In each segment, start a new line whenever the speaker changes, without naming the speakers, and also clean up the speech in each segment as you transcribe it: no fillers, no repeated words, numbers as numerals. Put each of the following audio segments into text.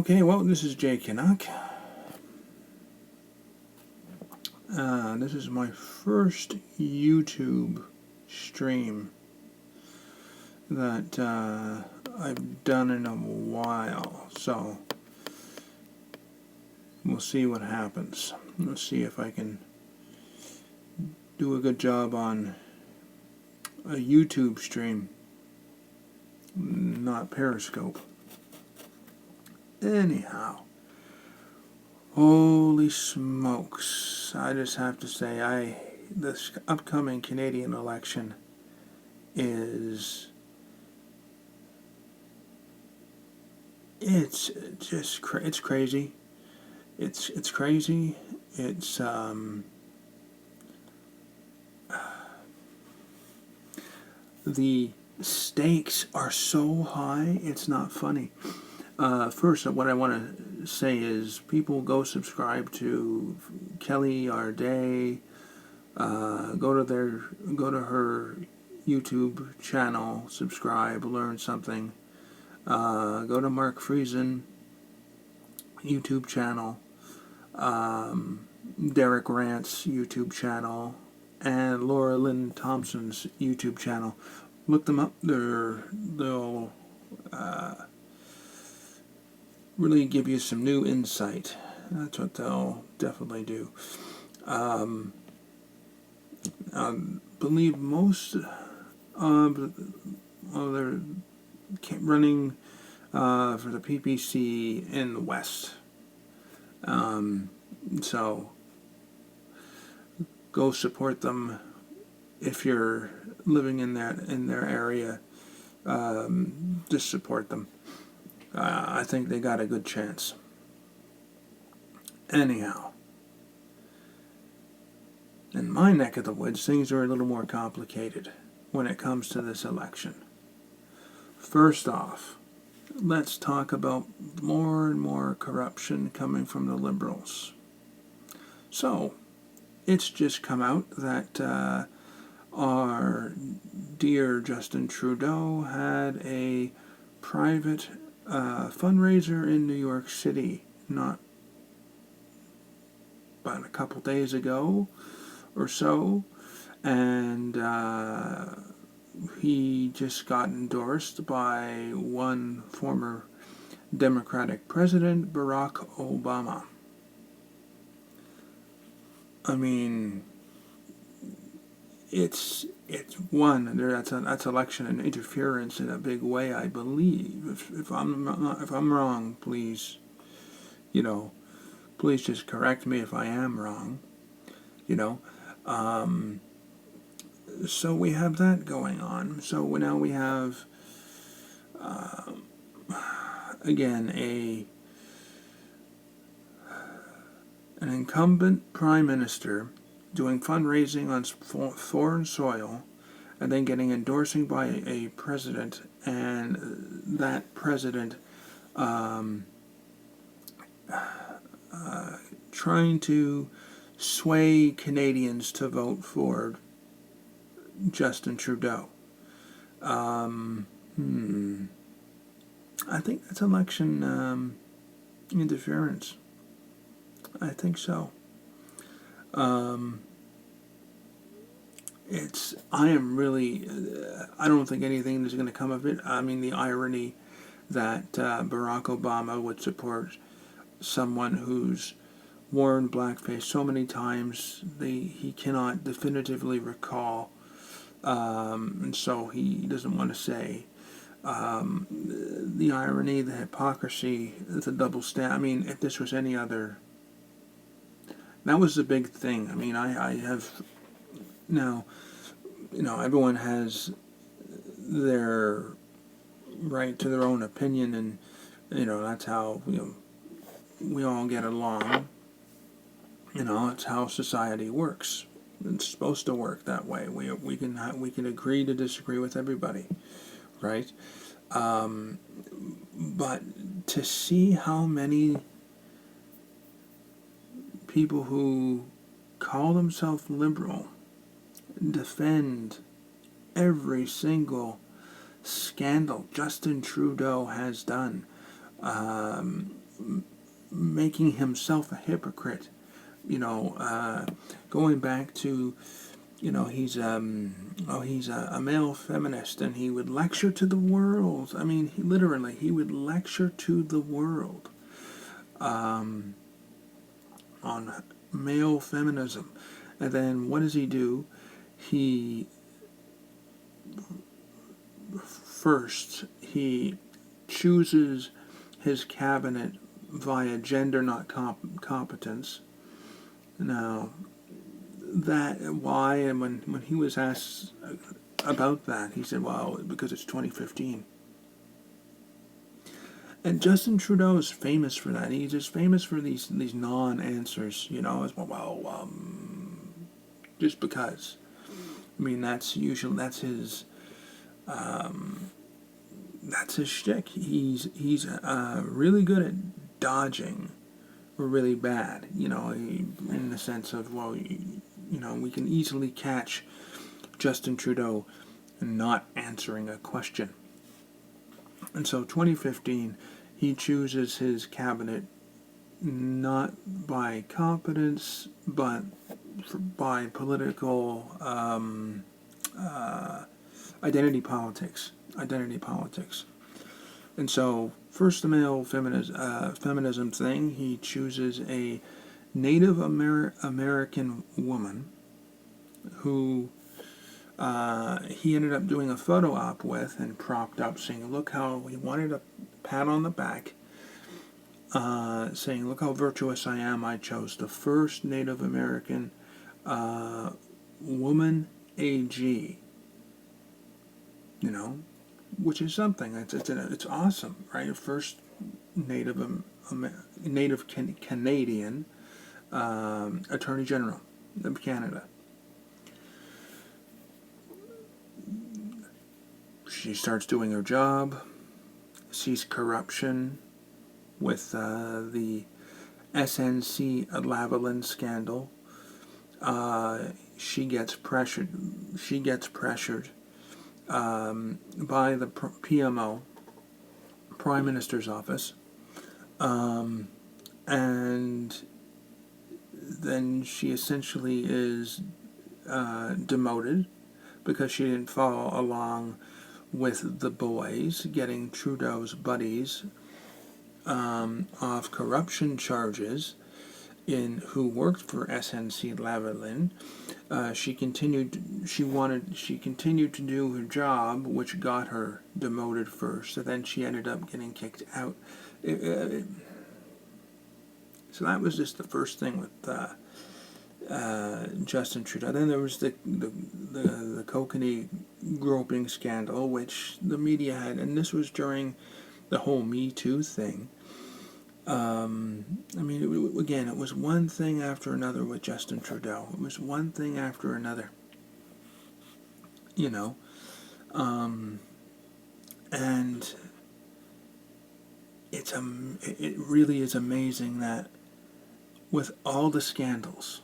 Okay, well, this is Jay Kinnock. This is my first YouTube stream that I've done in a while, so we'll see what happens. We'll see if I can do a good job on a YouTube stream, not Periscope. Anyhow, holy smokes, I just have to say, this upcoming Canadian election is, it's crazy. It's crazy. It's the stakes are so high, it's not funny. First, what I want to say is, people go subscribe to Kelly Arday. Go to her YouTube channel, subscribe, learn something. Go to Mark Friesen YouTube channel, Derek Rant's YouTube channel, and Laura Lynn Thompson's YouTube channel. Look them up. They'll really give you some new insight. That's what they'll definitely do. I believe most they're running for the PPC in the West. So go support them if you're living in their area. Just support them. I think they got a good chance. Anyhow, in my neck of the woods, things are a little more complicated when it comes to this election. First off, let's talk about more and more corruption coming from the Liberals. So, it's just come out that our dear Justin Trudeau had a private fundraiser in New York City, not about a couple days ago or so, and he just got endorsed by one former Democratic president, Barack Obama. I mean, it's one. That's election and interference in a big way, I believe. If I'm wrong, please, please just correct me if I am wrong. So we have that going on. So now we have again an incumbent prime minister doing fundraising on foreign soil, and then getting endorsing by a president, and that president trying to sway Canadians to vote for Justin Trudeau. I think that's election interference. I think so. I am really, I don't think anything is going to come of it. I mean, the irony that Barack Obama would support someone who's worn blackface so many times he cannot definitively recall, and so he doesn't want to say. The irony, the hypocrisy, the double standard. I mean, if this was any other, that was the big thing. I mean, I have now, everyone has their right to their own opinion, and that's how we all get along. It's how society works. It's supposed to work that way. We can agree to disagree with everybody, right? But to see how many people who call themselves liberal defend every single scandal Justin Trudeau has done, making himself a hypocrite. Going back to, he's a male feminist, and he would lecture to the world. I mean, he would lecture to the world on male feminism. And then what does he do? He chooses his cabinet via gender, not competence. Now, why? And when he was asked about that, he said, well, because it's 2015. And Justin Trudeau is famous for that. He's just famous for these non-answers, as well, just because. I mean, that's his shtick. He's really good at dodging really bad, in the sense of, well, we can easily catch Justin Trudeau not answering a question. And so 2015, he chooses his cabinet not by competence, but by political identity politics. And so, first, the male feminism thing, he chooses a Native American woman who he ended up doing a photo op with and propped up, saying, look how, he wanted a pat on the back, saying, look how virtuous I am. I chose the first Native American woman AG, which is something. It's awesome, right? First Native Canadian Attorney General of Canada. She starts doing her job, sees corruption with the SNC-Lavalin scandal. She gets pressured by the PMO, Prime Minister's Office, and then she essentially is demoted because she didn't follow along with the boys, getting Trudeau's buddies off corruption charges who worked for SNC-Lavalin. She continued to do her job, which got her demoted first. So then she ended up getting kicked out. So that was just the first thing with Justin Trudeau. Then there was the Kokanee groping scandal, which the media had, and this was during the whole Me Too thing. I mean, it was one thing after another with Justin Trudeau. It was one thing after another. And it really is amazing that with all the scandals,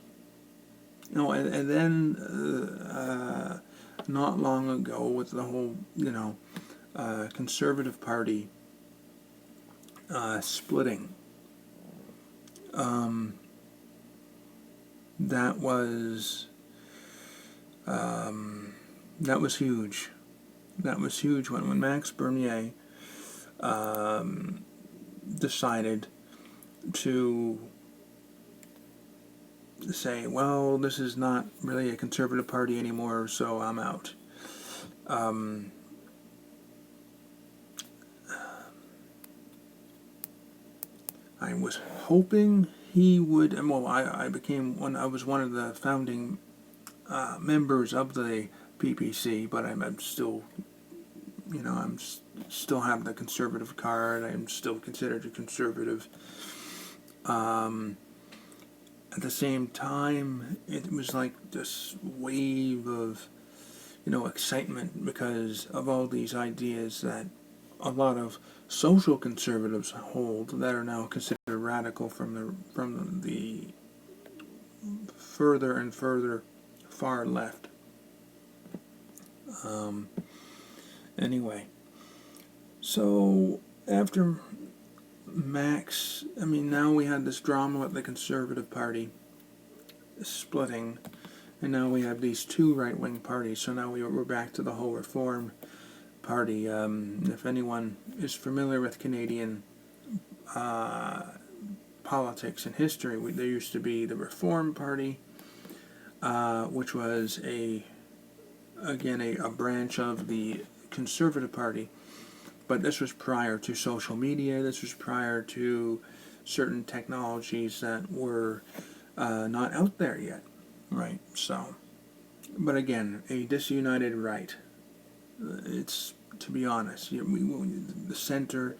and then not long ago with the whole, Conservative Party splitting. That was huge. That was huge when Max Bernier decided to say, well, this is not really a Conservative Party anymore, so I'm out. I was hoping he would, and well, I was one of the founding members of the PPC, but I'm still, still have the conservative card. I'm still considered a conservative. At the same time, it was like this wave of, excitement because of all these ideas that a lot of social conservatives hold that are now considered radical from the further and further far left. Anyway, so after Max, I mean, now we had this drama with the Conservative Party splitting, and now we have these two right-wing parties. So now we're back to the whole Reform Party. If anyone is familiar with Canadian politics and history, there used to be the Reform Party, which was a branch of the Conservative Party. But this was prior to social media. This was prior to certain technologies that were not out there yet, right? So, but again, a disunited right. It's, to be honest, the center.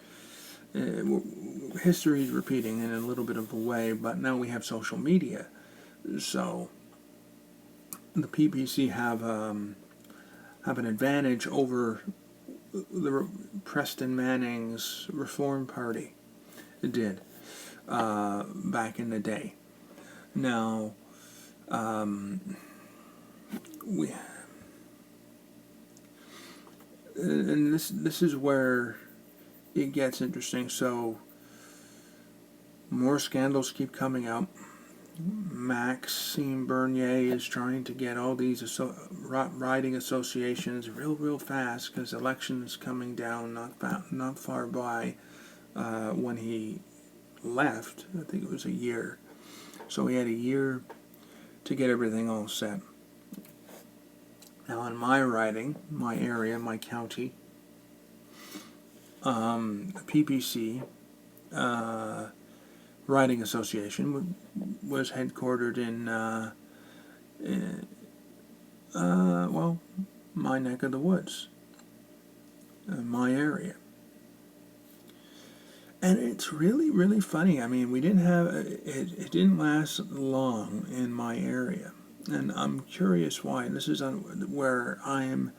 History is repeating in a little bit of a way, but now we have social media, so the PPC have an advantage over the Preston Manning's Reform Party. It did back in the day. Now we and this is where it gets interesting. So more scandals keep coming out. Maxime Bernier is trying to get all these riding associations real fast because election is coming down not far by. When he left, I think it was a year. So he had a year to get everything all set. Now in my riding, my area, my county, the PPC Riding Association was headquartered in my neck of the woods, my area. And it's really funny. I mean, we didn't have it didn't last long in my area, and I'm curious why. This is where I am.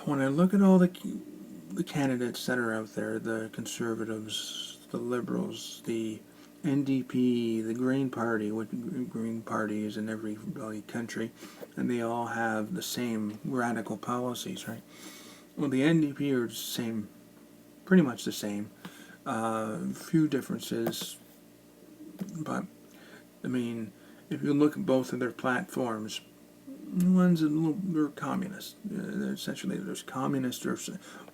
When I look at all the candidates that are out there, the Conservatives, the Liberals, the NDP, the Green Party, what Green Party is in every country, and they all have the same radical policies, right? Well, the NDP are the same, pretty much the same. Few differences, but I mean, if you look at both of their platforms, they're communist. Essentially, there's communist, or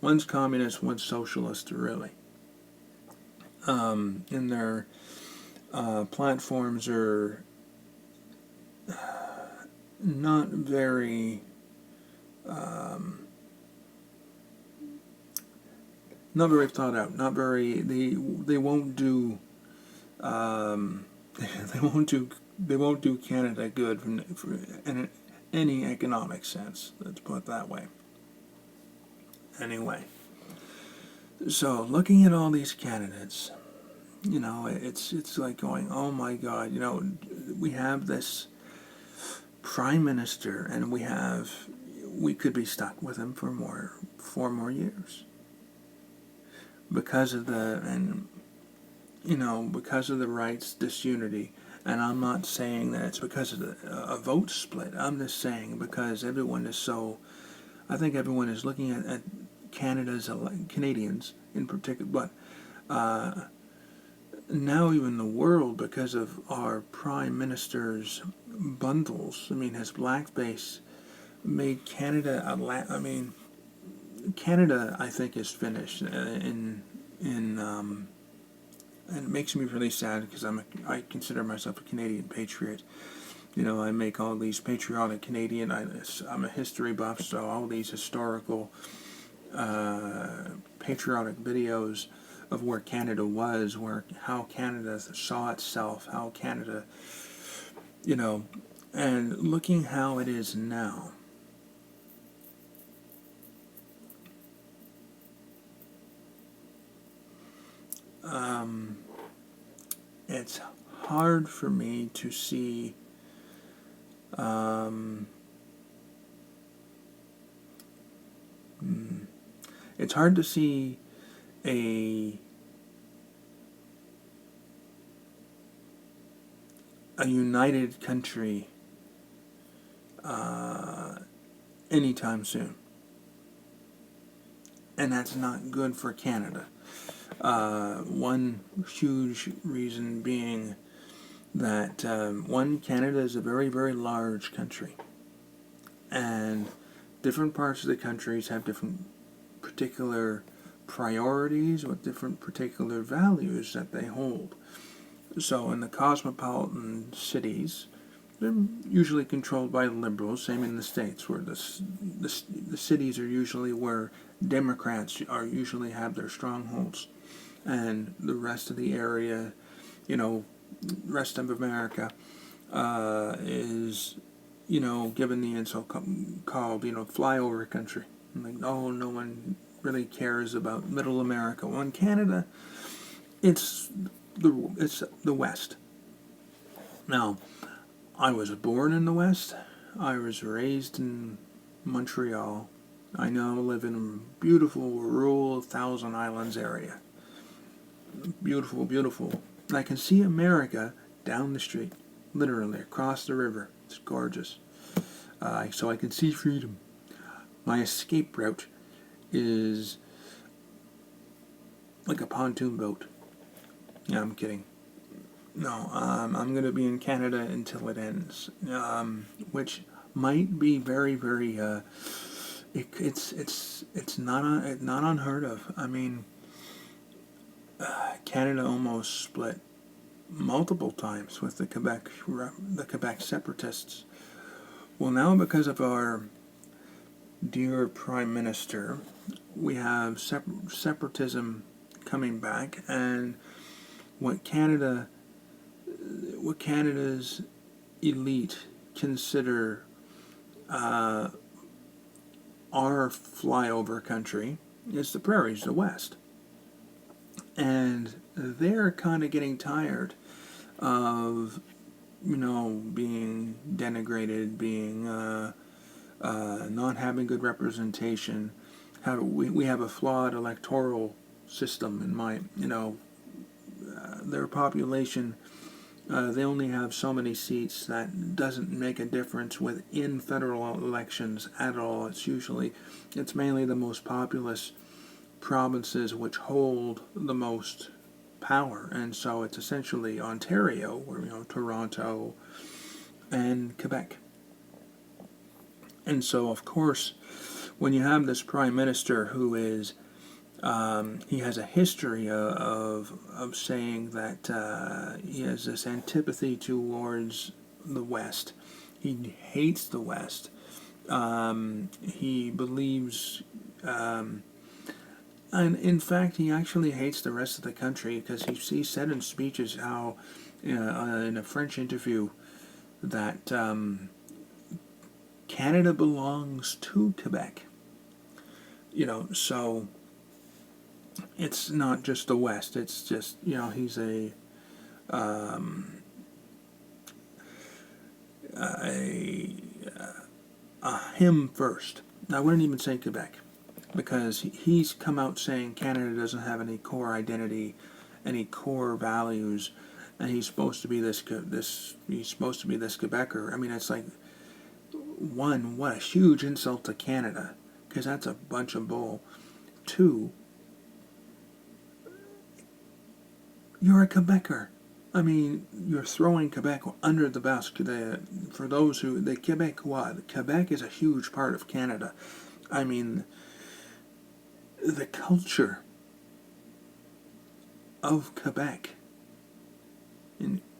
one's communist, one's socialist, really. And their platforms are not very thought out. Not very. They won't do. They won't do Canada good in any economic sense. Let's put it that way. Anyway, so looking at all these candidates, it's like going, oh my God, we have this prime minister, and we could be stuck with him for 4 more years because of the right's disunity. And I'm not saying that it's because of a vote split. I'm just saying because everyone is I think everyone is looking at Canadians in particular, but now even the world, because of our Prime Minister's bundles. I mean, his blackface made Canada Canada, I think, is finished and it makes me really sad because I consider myself a Canadian patriot. I make all these patriotic Canadian. I'm a history buff, so all these historical, patriotic videos of where Canada was, how Canada saw itself, how Canada, and looking how it is now. It's hard for me to see it's hard to see a united country anytime soon, and that's not good for Canada. One huge reason being that, Canada is a very, very large country. And different parts of the countries have different particular priorities with different particular values that they hold. So in the cosmopolitan cities, they're usually controlled by liberals, same in the States, where the cities are usually where Democrats are usually have their strongholds. And the rest of the area, rest of America, is, given the insult called, flyover country. Like, oh, no one really cares about Middle America. Well, in Canada, it's the West. Now, I was born in the West. I was raised in Montreal. I now live in a beautiful rural Thousand Islands area. Beautiful, beautiful. I can see America down the street, literally across the river. It's gorgeous. So I can see freedom. My escape route is like a pontoon boat. Yeah, I'm kidding. No, I'm going to be in Canada until it ends, which might be very, very. It's not unheard of. I mean, Canada almost split multiple times with the Quebec separatists. Well, now because of our dear Prime Minister, we have separatism coming back, and what Canada's elite consider our flyover country is the prairies, the West. And they're kind of getting tired of, being denigrated, being not having good representation. We have a flawed electoral system in my, their population, they only have so many seats. That doesn't make a difference within federal elections at all. It's mainly the most populous provinces which hold the most power, and so it's essentially Ontario, or Toronto, and Quebec. And so, of course, when you have this prime minister who is he has a history of saying that he has this antipathy towards the West. He hates the West. He believes, and in fact, he actually hates the rest of the country, because he said in speeches how, in a French interview, that Canada belongs to Quebec. So it's not just the West. It's just, he's a him first. I wouldn't even say Quebec, because he's come out saying Canada doesn't have any core identity, any core values, and he's supposed to be this Quebecer. I mean, it's like, one, what a huge insult to Canada, because that's a bunch of bull. Two, you're a Quebecer. I mean, you're throwing Quebec under the bus. For those who, the Quebecois, Quebec is a huge part of Canada. I mean, the culture of Quebec,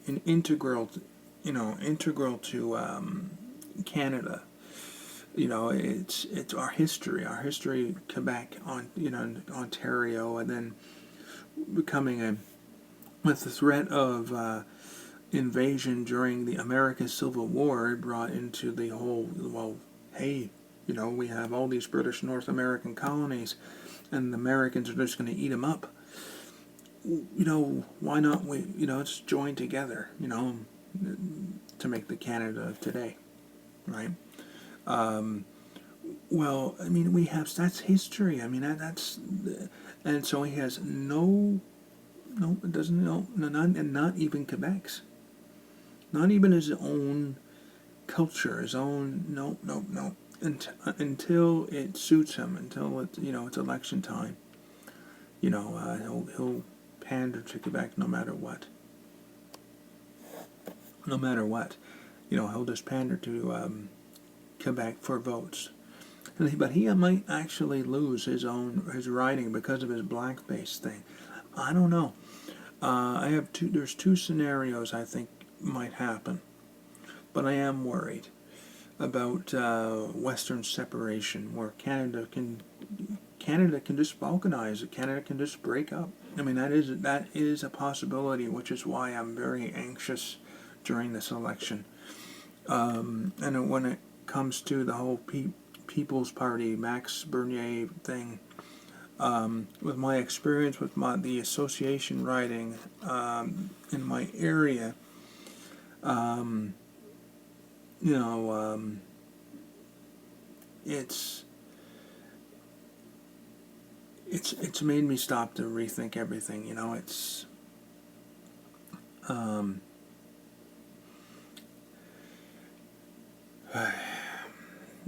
integral to Canada. It's our history. Quebec, Ontario, and then becoming with the threat of invasion during the American Civil War, it brought into the whole, well, hey, we have all these British North American colonies, and the Americans are just going to eat them up. Why not let's join together, to make the Canada of today, right? Well, I mean, that's history. I mean, and so he has it doesn't, not even Quebec's. Not even his own culture, his own, no. Until it suits him, until it's election time. he'll pander to Quebec no matter what. No matter what, he'll just pander to Quebec for votes. But he might actually lose his riding because of his blackface thing. I don't know. There's two scenarios I think might happen, but I am worried about Western separation, where Canada can just balkanize. Canada can just break up. I mean, that is a possibility, which is why I'm very anxious during this election. And when it comes to the whole People's Party, Max Bernier thing, with my experience with the association riding in my area, it's made me stop to rethink everything.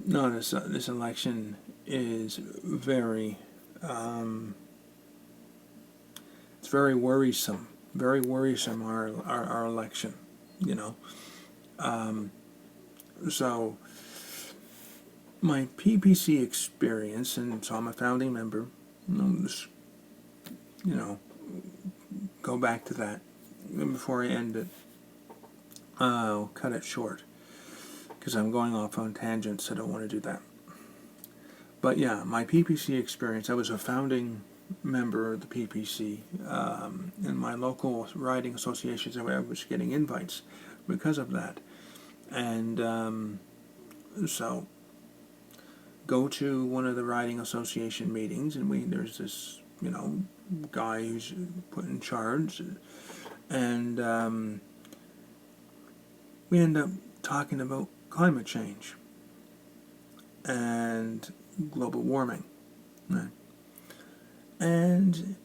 No, this election is very it's very worrisome. Very worrisome, our election. So my PPC experience, and so I'm a founding member. Just, go back to that. And before I end it, I'll cut it short because I'm going off on tangents. I don't want to do that. But yeah, my PPC experience, I was a founding member of the PPC. In my local riding associations, I was getting invites because of that. And so go to one of the riding association meetings, and there's this guy who's put in charge, and we end up talking about climate change and global warming, right? And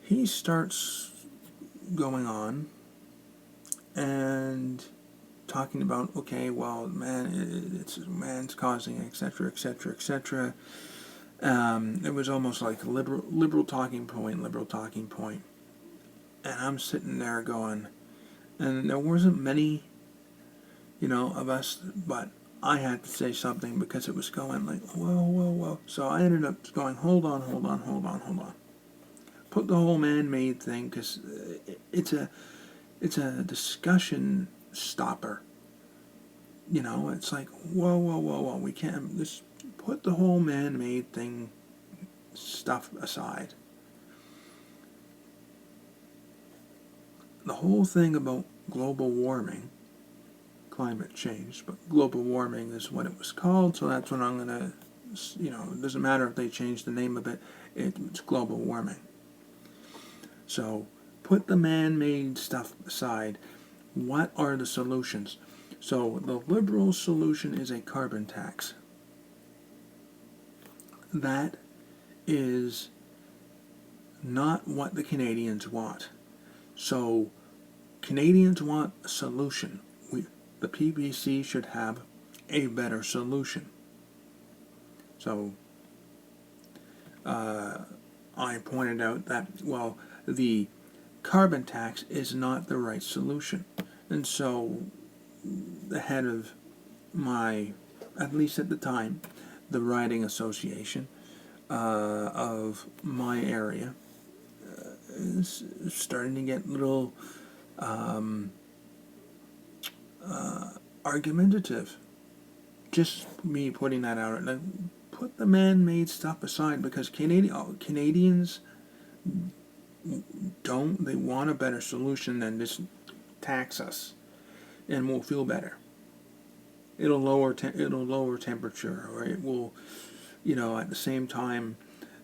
he starts going on and talking about, okay, well, it's man's causing, etc., etc., etc. It was almost like a liberal talking point, and I'm sitting there going, and there wasn't many, of us, but I had to say something because it was going like, whoa. So I ended up going, hold on. Put the whole man-made thing, because it's a discussion stopper. It's like, whoa. We can't just put the whole man-made thing stuff aside. The whole thing about global warming, climate change, but global warming is what it was called, so that's what I'm going to, it doesn't matter if they change the name of it, it's global warming. So put the man-made stuff aside. What are the solutions? So the liberal solution is a carbon tax. That is not what the Canadians want. So Canadians want a solution. The PPC should have a better solution. So I pointed out that, well, the carbon tax is not the right solution. And so the head of at least at the time, the riding association of my area is starting to get little argumentative. Just me putting that out. Like, put the man-made stuff aside, because Canadians they want a better solution than just tax us, and we'll feel better. It'll lower temperature, or it will, at the same time,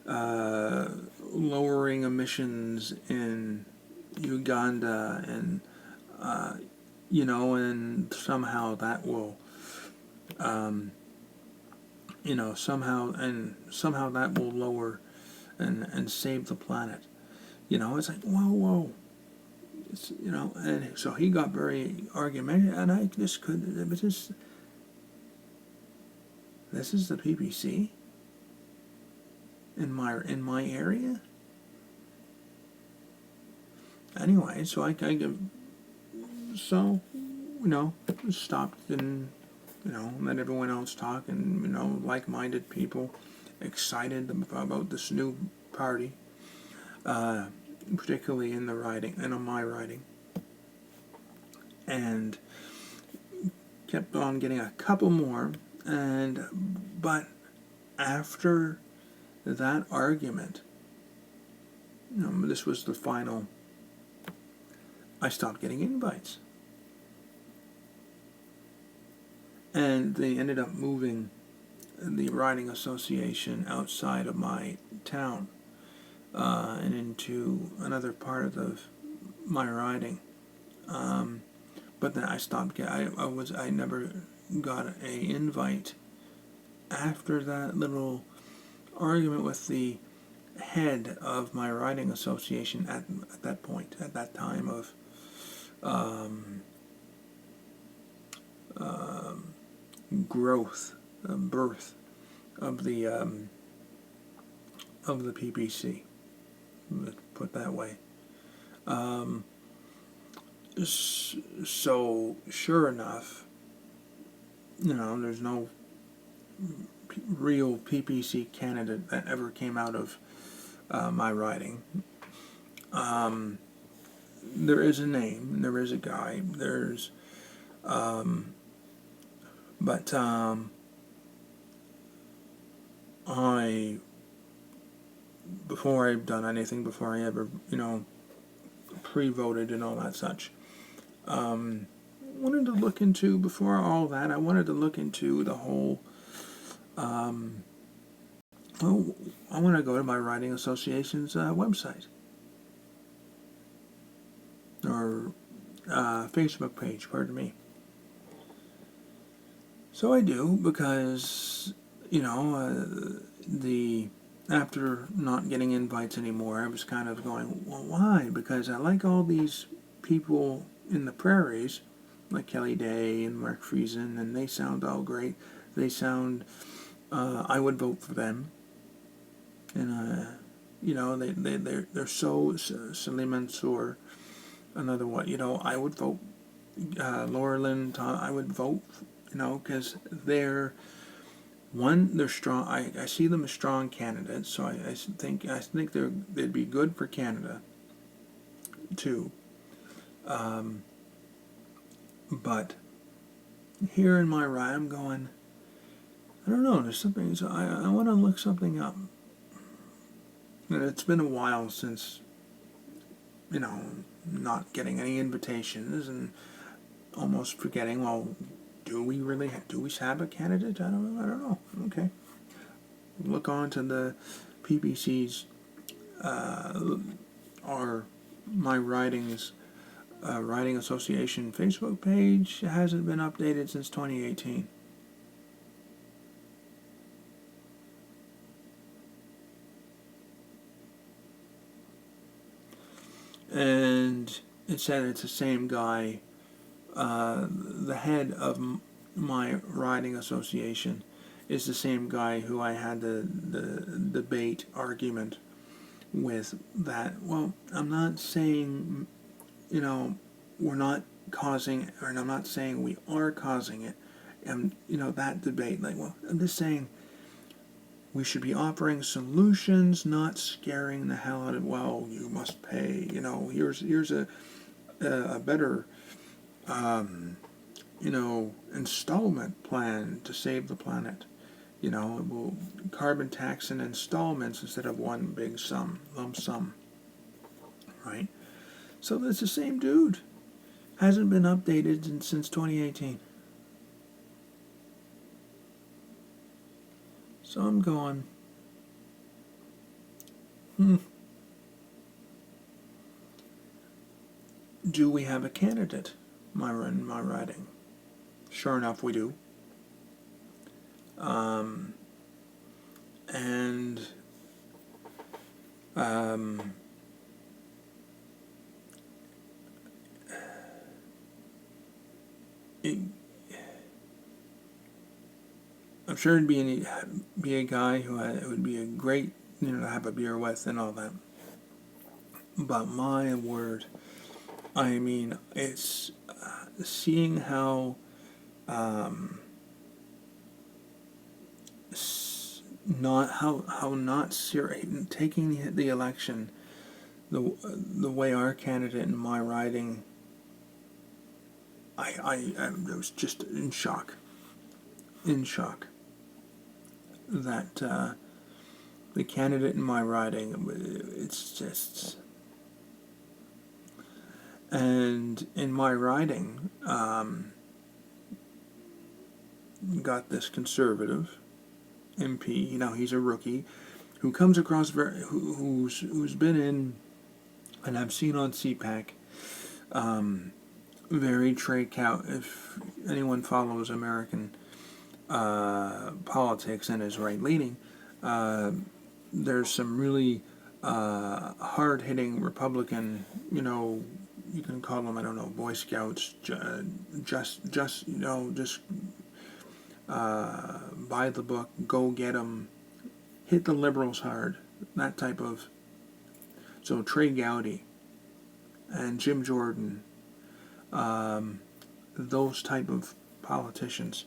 lowering emissions in Uganda, and and somehow that will, somehow that will lower and save the planet. It's like, whoa. It's, and so he got very argumentative, and I just couldn't. It was just, this is the PPC in my area. anyway, so so, stopped and, let everyone else talk, and, like-minded people excited about this new party, particularly in the riding, and on my riding, and kept on getting a couple more, but after that argument, this was the final, I stopped getting invites. And they ended up moving the riding association outside of my town, and into another part of my riding. But then I stopped. I never got an invite after that little argument with the head of my riding association at that point, at that time of birth of the PPC. Let's put that way. So sure enough, there's no real PPC candidate that ever came out of my riding. There is a name, and there is a guy. But before I've done anything, before I ever, pre-voted and all that such, wanted to look into, before all that, I wanted to look into the whole, I want to go to my riding association's website, or Facebook page, pardon me. So I do, because, after not getting invites anymore, I was kind of going, well, why? Because I like all these people in the prairies, like Kelly Day and Mark Friesen, and they sound all great. They sound, I would vote for them. And, they're so, Salim Mansour, another one, I would vote, Laura Lynn, I would vote, because they're strong. I see them as strong candidates, so I think they'd be good for Canada too. But here in my ride, I'm going, I don't know, there's something, so I want to look something up. And it's been a while since, not getting any invitations, and almost forgetting, well, do we have a candidate? I don't know. Okay. Look on to the PPC's, or my riding association Facebook page. It hasn't been updated since 2018. And it said it's the same guy. The head of my riding association is the same guy who I had the debate argument with. That, well, I'm not saying, we're not causing, or I'm not saying we are causing it, and, that debate, like, well, I'm just saying we should be offering solutions, not scaring the hell out of, well, you must pay, here's a better, installment plan to save the planet. We'll carbon tax in installments instead of one big lump sum, right? So it's the same dude. Hasn't been updated since 2018. So I'm going, do we have a candidate? My riding. Sure enough, we do. I'm sure it'd be a guy who it would be a great, to have a beer with and all that. But my word, I mean, it's seeing how not how not serious taking the election the way our candidate in my riding. I was just in shock that the candidate in my riding, it's just, and in my riding, got this conservative MP. You know, he's a rookie who comes across who's been in, and I've seen on CPAC, very trade cow. If anyone follows American politics and is right leaning, there's some really hard hitting Republican, you know, you can call them, I don't know, Boy Scouts, just you know, just buy the book, go get them, hit the liberals hard, that type of. So Trey Gowdy and Jim Jordan, those type of politicians.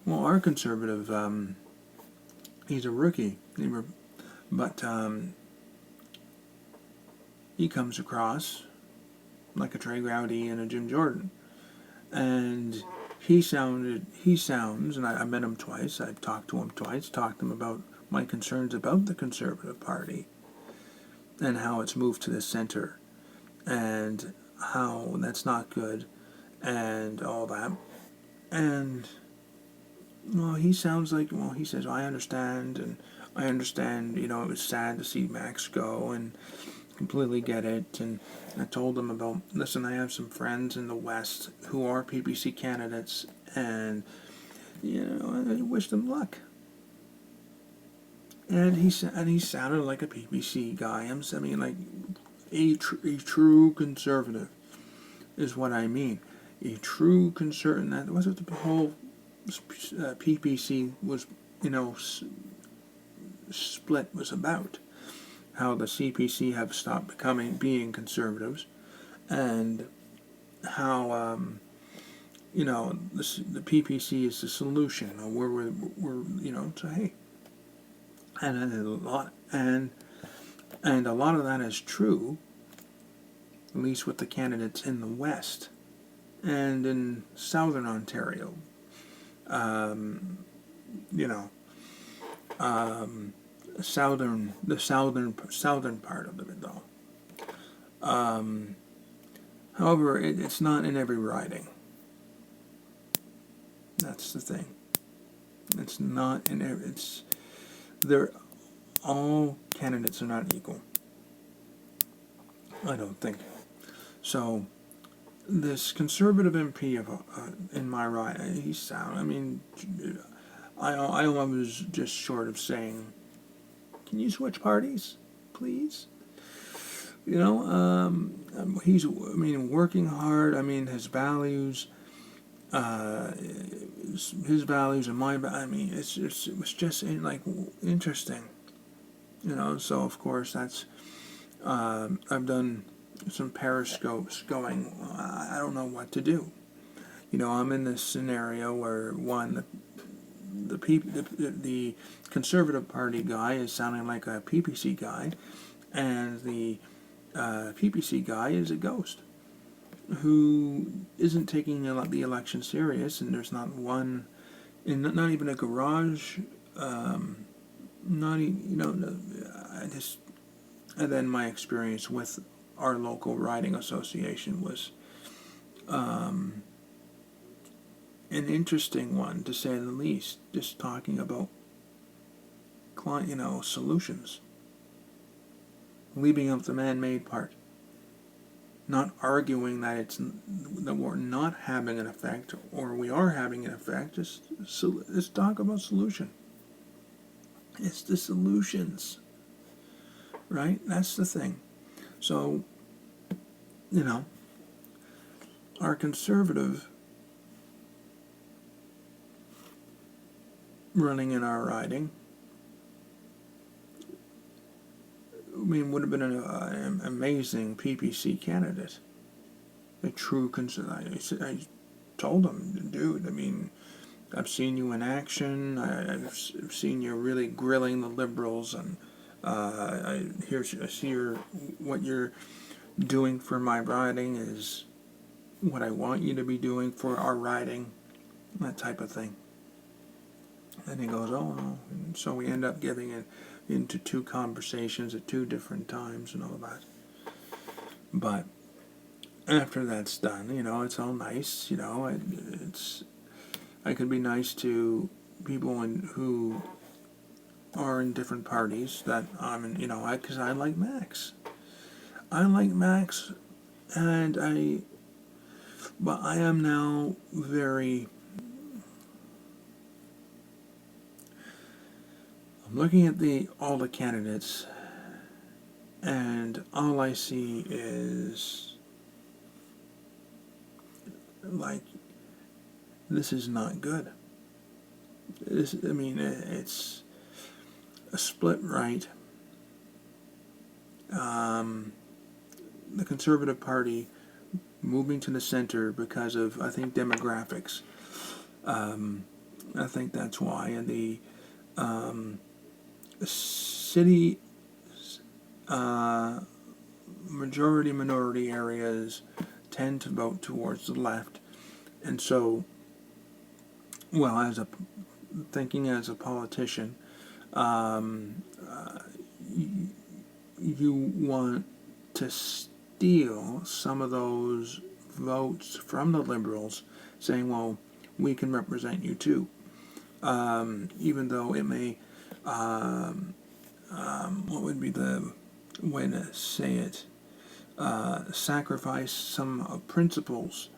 Well, our conservative, he's a rookie, but he comes across like a Trey Gowdy and a Jim Jordan, and he sounds, and I met him twice. I've talked to him twice, talked to him about my concerns about the Conservative Party and how it's moved to the center and how that's not good and all that. And well, he sounds like, well, he says, I understand, and I understand, you know, it was sad to see Max go, and completely get it. And I told him about, listen, I have some friends in the West who are PPC candidates, and, you know, I wish them luck. And he sounded like a PPC guy. I mean, like a true conservative is what I mean. A true conservative. That was what the whole PPC was, you know, split was about. How the CPC have stopped being conservatives, and how you know, the PPC is the solution. We're you know, so hey, and a lot and a lot of that is true, at least with the candidates in the West and in Southern Ontario. You know, the southern part of it though. However, it's not in every riding. That's the thing. It's not in every. They're all candidates are not equal. I don't think. So this conservative MP in my ride, he sound. I mean, I was just short of saying, can you switch parties, please? You know, he's, I mean, working hard. I mean, his values, his values and my, I mean, it was just like interesting. You know, so of course that's, I've done some periscopes going, I don't know what to do. You know, I'm in this scenario where the Conservative Party guy is sounding like a PPC guy, and the PPC guy is a ghost who isn't taking the election serious, and there's not one, not even a garage, not you know, I just, and then my experience with our local riding association was an interesting one, to say the least. Just talking about you know, solutions, leaving out the man-made part, not arguing that we're not having an effect or we are having an effect. Just let's talk about solution. It's the solutions, right? That's the thing. So, you know, our conservative running in our riding, I mean, would have been an amazing PPC candidate. a true I told him, dude, I mean, I've seen you in action. I've seen you really grilling the liberals, and I see what you're doing for my riding is what I want you to be doing for our riding, that type of thing. And he goes, oh no. And so we end up getting it into two conversations at two different times and all that. But after that's done, it's all nice. I could be nice to people who are in different parties that I'm in, because I like Max. I like Max, but I am now I'm looking at all the candidates, and all I see is, like, this is not good. It's a split right. The Conservative Party moving to the center because of, I think, demographics. I think that's why. And the city minority areas tend to vote towards the left. And so, well, thinking as a politician, you want to steal some of those votes from the liberals, saying, well, we can represent you too. Even though it may, what would be the way to say it, sacrifice some principles,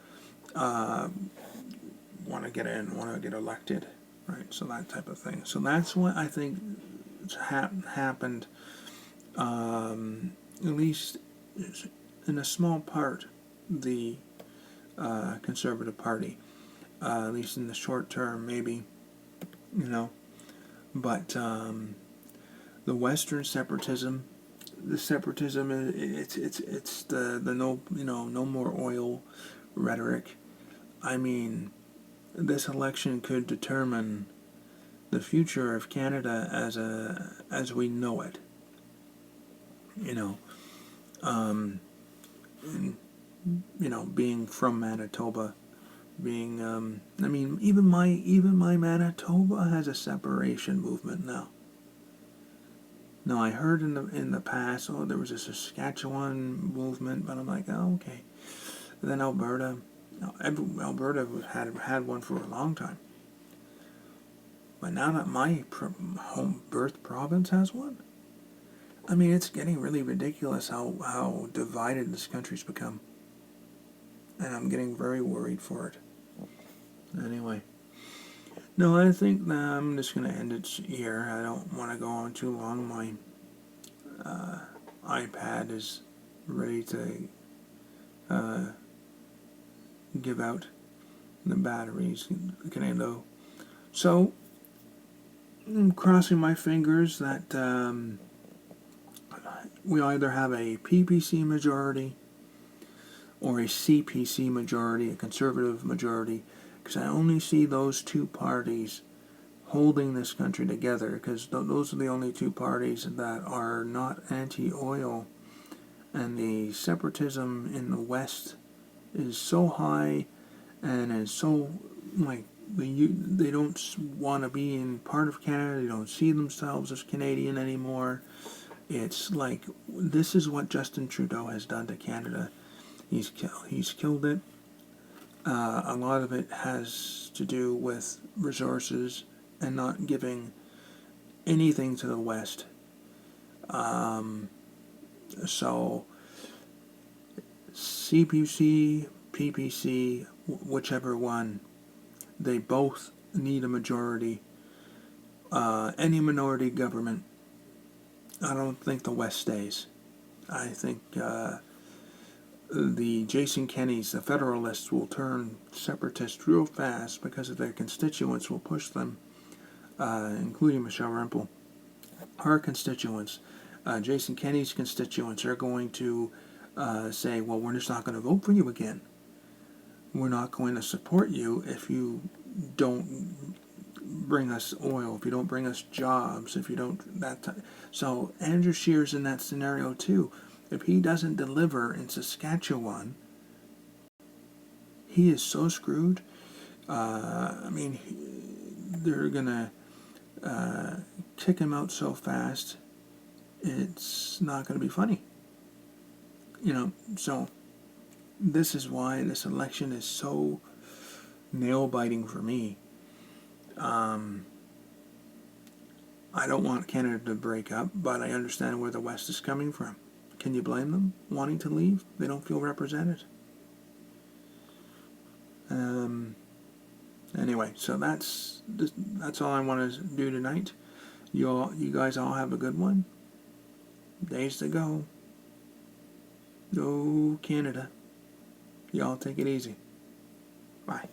want to get in, want to get elected, right? So that type of thing. So that's what I think happened, at least in a small part, the Conservative Party, at least in the short term, maybe, but the Western separatism, it's the no more oil rhetoric. I mean, this election could determine the future of Canada as we know it. Being from Manitoba, even my Manitoba has a separation movement now. Now, I heard in the past, there was a Saskatchewan movement, but I'm like, oh, okay. And then Alberta had one for a long time. But now that my home birth province has one, it's getting really ridiculous how divided this country's become. And I'm getting very worried for it. Anyway. No, I think I'm just going to end it here. I don't want to go on too long. My iPad is ready to give out the batteries. So, I'm crossing my fingers that we either have a PPC majority or a CPC majority, a Conservative majority, because I only see those two parties holding this country together, because those are the only two parties that are not anti-oil, and the separatism in the West is so high and is so, like, they don't want to be in part of Canada, they don't see themselves as Canadian anymore. It's like, this is what Justin Trudeau has done to Canada. He's killed it. A lot of it has to do with resources and not giving anything to the West. So, CPC, PPC, whichever one, they both need a majority. Any minority government, I don't think the West stays. I think the Jason Kennys, the Federalists, will turn separatist real fast because of their constituents will push them, including Michelle Rempel. Her constituents, Jason Kenney's constituents, are going to say, well, we're just not going to vote for you again. we're not going to support you if you don't bring us oil, if you don't bring us jobs, if you don't that type. So Andrew Scheer's in that scenario too. If he doesn't deliver in Saskatchewan, he is so screwed. I mean, they're gonna kick him out so fast. It's not going to be funny. So this is why this election is so nail biting for me. I don't want Canada to break up, but I understand where the West is coming from. Can you blame them wanting to leave? They don't feel represented. Anyway, so that's all I want to do tonight. You guys all have a good one. Days to go. Go Canada. Y'all take it easy. Bye.